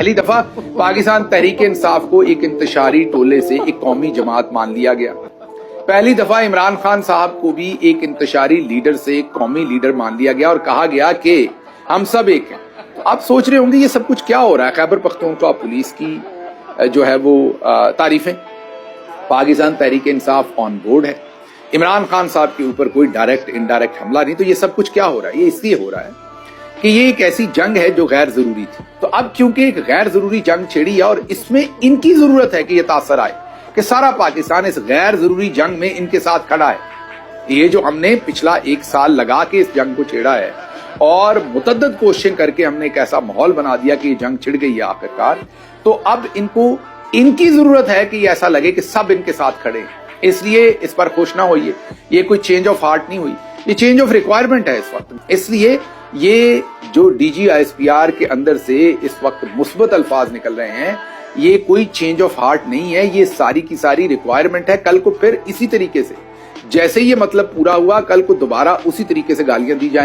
पहली दफा पाकिस्तान तहरीक इंसाफ को एक इंतशारी टोले से एक कौमी जमात मान लिया गया। पहली दफा इमरान खान साहब को भी एक इंतशारी लीडर से एक कौमी लीडर मान लिया गया और कहा गया कि हम सब एक हैं। तो आप सोच रहे होंगे ये सब कुछ क्या हो रहा है। खैबर पख्तूनख्वा पुलिस की जो है वो तारीफें, पाकिस्तान तहरीक इंसाफ ऑन बोर्ड है, इमरान खान साहब के ऊपर कोई डायरेक्ट इनडायरेक्ट हमला नहीं। तो ये सब कुछ क्या हो रहा है? ये इसलिए हो रहा है कि ये एक ऐसी जंग है जो गैर जरूरी थी। तो अब क्योंकि एक गैर जरूरी जंग छिड़ी है और इसमें इनकी जरूरत है कि ये तासर आए कि सारा पाकिस्तान इस गैर जरूरी जंग में इनके साथ खड़ा है। ये जो हमने पिछला एक साल लगा के इस जंग को छेड़ा है और मुतद्दद कोशिशें करके हमने एक ऐसा माहौल बना दिया कि ये जंग छिड़ गई है आखिरकार, तो अब इनको इनकी जरूरत है कि ऐसा लगे कि सब इनके साथ खड़े हैं। इसलिए इस पर खुश ना होइए, ये कोई चेंज ऑफ हार्ट नहीं हुई, ये चेंज ऑफ रिक्वायरमेंट है इस वक्त। इसलिए ये जो DGISPR के अंदर से इस वक्त मुस्बत अल्फाज निकल रहे हैं, ये कोई चेंज ऑफ हार्ट नहीं है, ये सारी की सारी रिक्वायरमेंट है। कल को फिर इसी तरीके से जैसे ये मतलब पूरा हुआ, कल को दोबारा उसी तरीके से गालियां दी जाए।